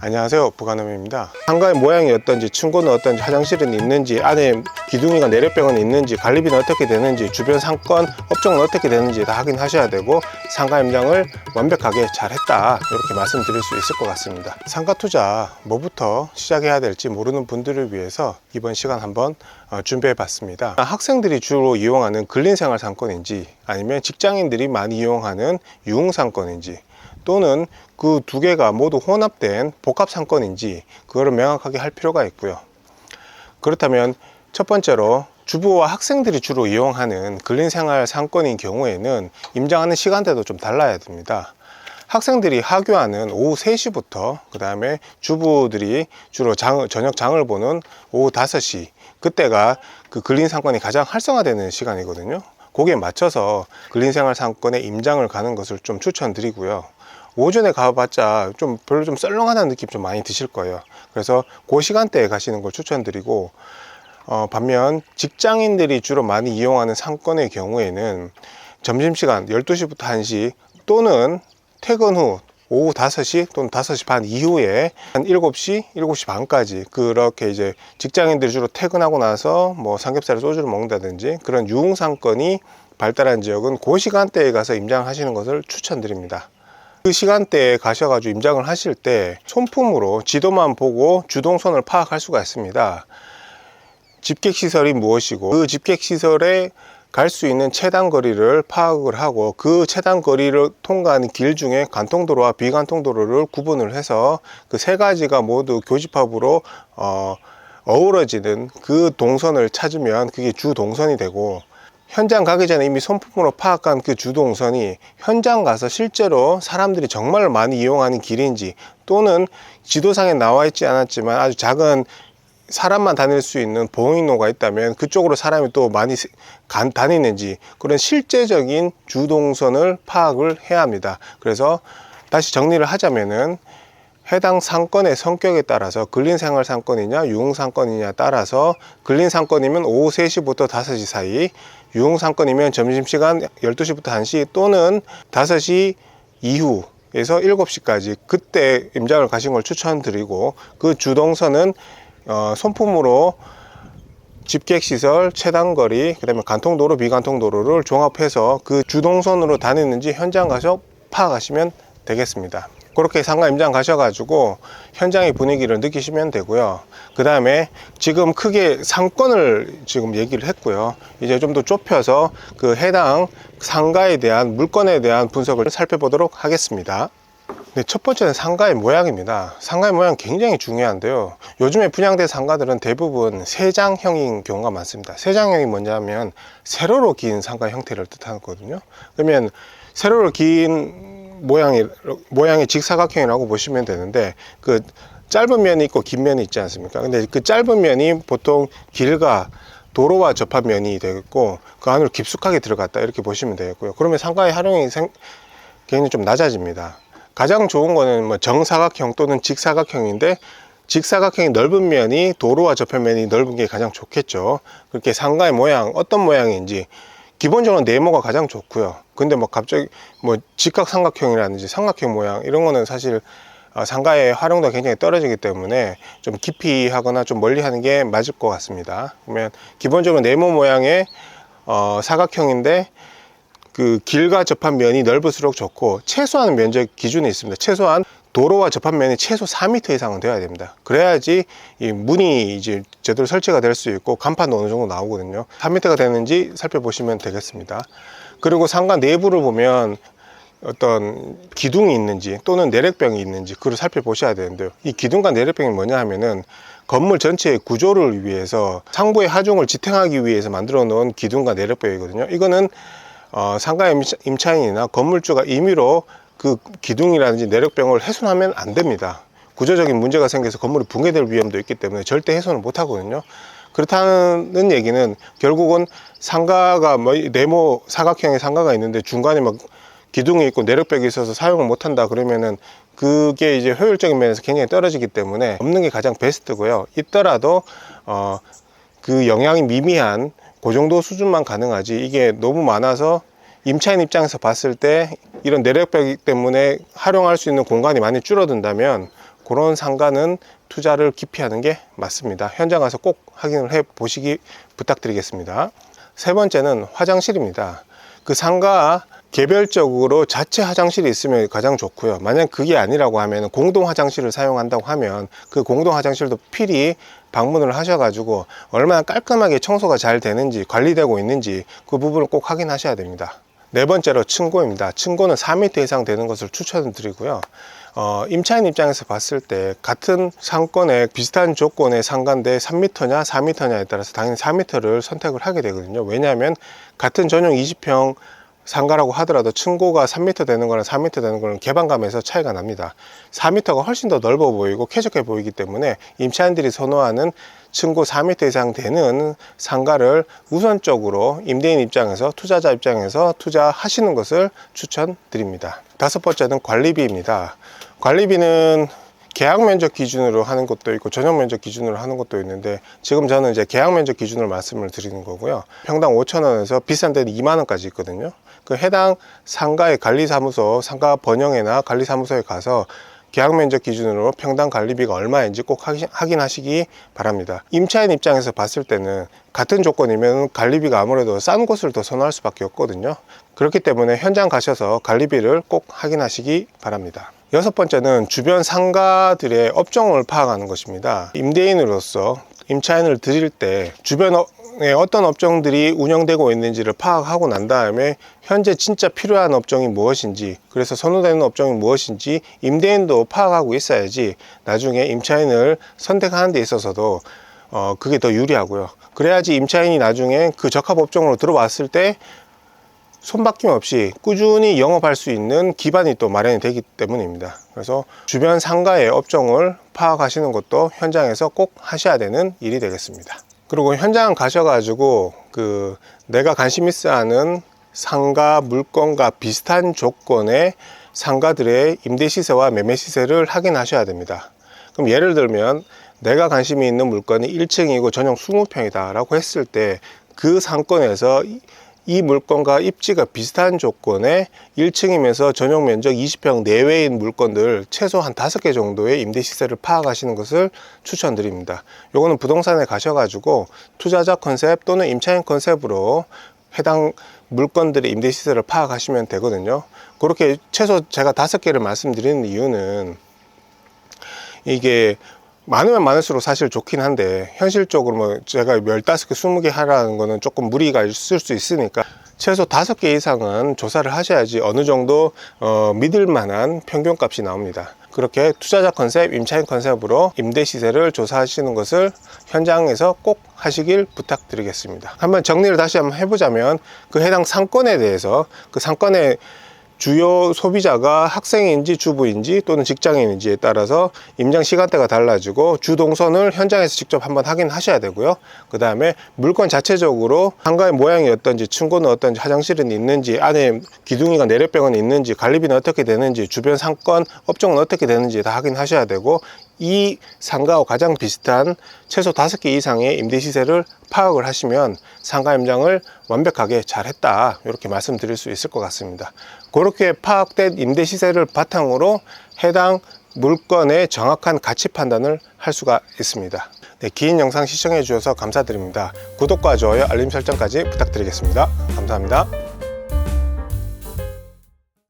안녕하세요, 부가놈입니다. 상가의 모양이 어떤지, 층고는 어떤지, 화장실은 있는지, 안에 기둥이가 내력벽은 있는지, 관리비는 어떻게 되는지, 주변 상권 업종은 어떻게 되는지 다 확인하셔야 되고, 상가 임장을 완벽하게 잘했다, 이렇게 말씀드릴 수 있을 것 같습니다. 상가 투자 뭐부터 시작해야 될지 모르는 분들을 위해서 이번 시간 한번 준비해 봤습니다. 학생들이 주로 이용하는 근린생활 상권인지, 아니면 직장인들이 많이 이용하는 유흥상권인지, 또는 그 두 개가 모두 혼합된 복합상권인지 그거를 명확하게 할 필요가 있고요. 그렇다면 첫 번째로 주부와 학생들이 주로 이용하는 근린생활 상권인 경우에는 임장하는 시간대도 좀 달라야 됩니다. 학생들이 하교하는 오후 3시부터 그 다음에 주부들이 주로 저녁 장을 보는 오후 5시, 그때가 그 근린상권이 가장 활성화되는 시간이거든요. 거기에 맞춰서 근린생활 상권에 임장을 가는 것을 좀 추천드리고요. 오전에 가봤자 별로 좀 썰렁하다는 느낌 좀 많이 드실 거예요. 그래서 그 시간대에 가시는 걸 추천드리고, 반면 직장인들이 주로 많이 이용하는 상권의 경우에는 점심시간 12시부터 1시 또는 퇴근 후 오후 5시 또는 5시 반 이후에 한 7시, 7시 반까지, 그렇게 이제 직장인들이 주로 퇴근하고 나서 뭐 삼겹살을 소주를 먹는다든지 그런 유흥상권이 발달한 지역은 그 시간대에 가서 임장하시는 것을 추천드립니다. 그 시간대에 가셔가지고 임장을 하실 때 손품으로 지도만 보고 주동선을 파악할 수가 있습니다. 집객시설이 무엇이고 그 집객시설에 갈 수 있는 최단거리를 파악을 하고, 그 최단거리를 통과하는 길 중에 간통도로와 비간통도로를 구분을 해서 그 세 가지가 모두 교집합으로 어우러지는 그 동선을 찾으면 그게 주동선이 되고, 현장 가기 전에 이미 손품으로 파악한 그 주동선이 현장 가서 실제로 사람들이 정말 많이 이용하는 길인지, 또는 지도상에 나와 있지 않았지만 아주 작은 사람만 다닐 수 있는 보행로가 있다면 그쪽으로 사람이 또 많이 다니는지, 그런 실제적인 주동선을 파악을 해야 합니다. 그래서 다시 정리를 하자면은 해당 상권의 성격에 따라서 근린생활 상권이냐 유흥상권이냐 따라서, 근린상권이면 오후 3시부터 5시 사이, 유흥상권이면 점심시간 12시부터 1시 또는 5시 이후에서 7시까지 그때 임장을 가신 걸 추천드리고, 그 주동선은 손품으로 집객시설, 최단거리, 그 다음에 간통도로, 비간통도로를 종합해서 그 주동선으로 다니는지 현장 가서 파악하시면 되겠습니다. 그렇게 상가 임장 가셔가지고 현장의 분위기를 느끼시면 되고요. 그 다음에 지금 크게 상권을 지금 얘기를 했고요. 이제 좀 더 좁혀서 그 해당 상가에 대한 물건에 대한 분석을 살펴보도록 하겠습니다. 네, 첫 번째는 상가의 모양입니다. 상가의 모양 굉장히 중요한데요. 요즘에 분양된 상가들은 대부분 세장형인 경우가 많습니다. 세장형이 뭐냐면 세로로 긴 상가 형태를 뜻하거든요. 그러면 세로로 긴 모양이 직사각형이라고 보시면 되는데, 그 짧은 면이 있고 긴 면이 있지 않습니까? 근데 그 짧은 면이 보통 길과 도로와 접한 면이 되겠고, 그 안으로 깊숙하게 들어갔다, 이렇게 보시면 되겠고요. 그러면 상가의 활용이 굉장히 좀 낮아집니다. 가장 좋은 거는 뭐 정사각형 또는 직사각형인데, 직사각형이 넓은 면이 도로와 접한 면이 넓은 게 가장 좋겠죠. 그렇게 상가의 모양, 어떤 모양인지 기본적으로 네모가 가장 좋고요. 근데 뭐 갑자기 뭐 직각삼각형이라든지 삼각형 모양 이런 거는 사실 상가의 활용도가 굉장히 떨어지기 때문에 좀 깊이 하거나 좀 멀리 하는 게 맞을 것 같습니다. 그러면 기본적으로 네모 모양의 사각형인데 그 길과 접한 면이 넓을수록 좋고, 최소한 면적 기준이 있습니다. 최소한 도로와 접한 면이 최소 4m 이상은 되어야 됩니다. 그래야지 이 문이 이제 제대로 설치가 될 수 있고 간판도 어느 정도 나오거든요. 3m가 되는지 살펴보시면 되겠습니다. 그리고 상가 내부를 보면 어떤 기둥이 있는지 또는 내력병이 있는지 그걸 살펴보셔야 되는데요. 이 기둥과 내력병이 뭐냐 하면은 건물 전체의 구조를 위해서 상부의 하중을 지탱하기 위해서 만들어 놓은 기둥과 내력병이거든요. 이거는 상가 임차인이나 건물주가 임의로 그 기둥이라든지 내력병을 훼손하면 안 됩니다. 구조적인 문제가 생겨서 건물이 붕괴될 위험도 있기 때문에 절대 훼손을 못 하거든요. 그렇다는 얘기는 결국은 상가가 뭐 네모 사각형의 상가가 있는데 중간에 막 기둥이 있고 내력벽이 있어서 사용을 못 한다 그러면은 그게 이제 효율적인 면에서 굉장히 떨어지기 때문에 없는 게 가장 베스트고요. 있더라도 그 영향이 미미한 그 정도 수준만 가능하지, 이게 너무 많아서 임차인 입장에서 봤을 때 이런 내력벽 때문에 활용할 수 있는 공간이 많이 줄어든다면 그런 상가는 투자를 기피하는 게 맞습니다. 현장 가서 꼭 확인을 해 보시기 부탁드리겠습니다. 세 번째는 화장실입니다. 그 상가 개별적으로 자체 화장실이 있으면 가장 좋고요. 만약 그게 아니라고 하면 공동 화장실을 사용한다고 하면 그 공동 화장실도 필히 방문을 하셔가지고 얼마나 깔끔하게 청소가 잘 되는지 관리되고 있는지 그 부분을 꼭 확인하셔야 됩니다. 네 번째로 층고입니다. 층고는 4m 이상 되는 것을 추천드리고요. 임차인 입장에서 봤을 때 같은 상권에 비슷한 조건의 상가인데 3m냐 4m냐에 따라서 당연히 4m를 선택을 하게 되거든요. 왜냐하면 같은 전용 20평 상가라고 하더라도 층고가 3m 되는 거랑 4m 되는 거는 개방감에서 차이가 납니다. 4m가 훨씬 더 넓어 보이고 쾌적해 보이기 때문에 임차인들이 선호하는 층고 4m 이상 되는 상가를 우선적으로 임대인 입장에서 투자자 입장에서 투자하시는 것을 추천드립니다. 다섯 번째는 관리비입니다. 관리비는 계약 면적 기준으로 하는 것도 있고 전용 면적 기준으로 하는 것도 있는데 지금 저는 이제 계약 면적 기준으로 말씀을 드리는 거고요. 평당 5,000원에서 비싼 데는 2만 원까지 있거든요. 그 해당 상가의 관리사무소, 상가 번영회나 관리사무소에 가서 계약 면적 기준으로 평당 관리비가 얼마인지 꼭 확인하시기 바랍니다. 임차인 입장에서 봤을 때는 같은 조건이면 관리비가 아무래도 싼 곳을 더 선호할 수밖에 없거든요. 그렇기 때문에 현장 가셔서 관리비를 꼭 확인하시기 바랍니다. 여섯 번째는 주변 상가들의 업종을 파악하는 것입니다. 임대인으로서 임차인을 드릴 때 주변에 어떤 업종들이 운영되고 있는지를 파악하고 난 다음에 현재 진짜 필요한 업종이 무엇인지, 그래서 선호되는 업종이 무엇인지 임대인도 파악하고 있어야지 나중에 임차인을 선택하는 데 있어서도 그게 더 유리하고요. 그래야지 임차인이 나중에 그 적합 업종으로 들어왔을 때 손바뀜 없이 꾸준히 영업할 수 있는 기반이 또 마련이 되기 때문입니다. 그래서 주변 상가의 업종을 파악하시는 것도 현장에서 꼭 하셔야 되는 일이 되겠습니다. 그리고 현장 가셔가지고 내가 관심 있어 하는 상가 물건과 비슷한 조건의 상가들의 임대 시세와 매매 시세를 확인하셔야 됩니다. 그럼 예를 들면 내가 관심이 있는 물건이 1층이고 전용 20평이다 라고 했을 때 그 상권에서 이 물건과 입지가 비슷한 조건의 1층이면서 전용 면적 20평 내외인 물건들 최소 한 5개 정도의 임대 시세를 파악하시는 것을 추천드립니다. 요거는 부동산에 가셔가지고 투자자 컨셉 또는 임차인 컨셉으로 해당 물건들의 임대 시세를 파악하시면 되거든요. 그렇게 최소 제가 5개를 말씀드리는 이유는 이게 많으면 많을수록 사실 좋긴 한데 현실적으로 뭐 제가 15개, 20개 하라는 거는 조금 무리가 있을 수 있으니까 최소 5개 이상은 조사를 하셔야지 어느 정도 믿을 만한 평균값이 나옵니다. 그렇게 투자자 컨셉, 임차인 컨셉으로 임대 시세를 조사하시는 것을 현장에서 꼭 하시길 부탁드리겠습니다. 한번 정리를 다시 한번 해보자면 그 해당 상권에 대해서 그 상권의 주요 소비자가 학생인지 주부인지 또는 직장인인지에 따라서 임장 시간대가 달라지고 주 동선을 현장에서 직접 한번 확인하셔야 되고요. 그 다음에 물건 자체적으로 상가의 모양이 어떤지, 층고는 어떤지, 화장실은 있는지, 안에 기둥이가 내력벽은 있는지, 관리비는 어떻게 되는지, 주변 상권 업종은 어떻게 되는지 다 확인하셔야 되고, 이 상가와 가장 비슷한 최소 5개 이상의 임대 시세를 파악을 하시면 상가 임장을 완벽하게 잘했다, 이렇게 말씀드릴 수 있을 것 같습니다. 그렇게 파악된 임대 시세를 바탕으로 해당 물건의 정확한 가치 판단을 할 수가 있습니다. 네, 긴 영상 시청해 주셔서 감사드립니다. 구독과 좋아요, 알림 설정까지 부탁드리겠습니다. 감사합니다.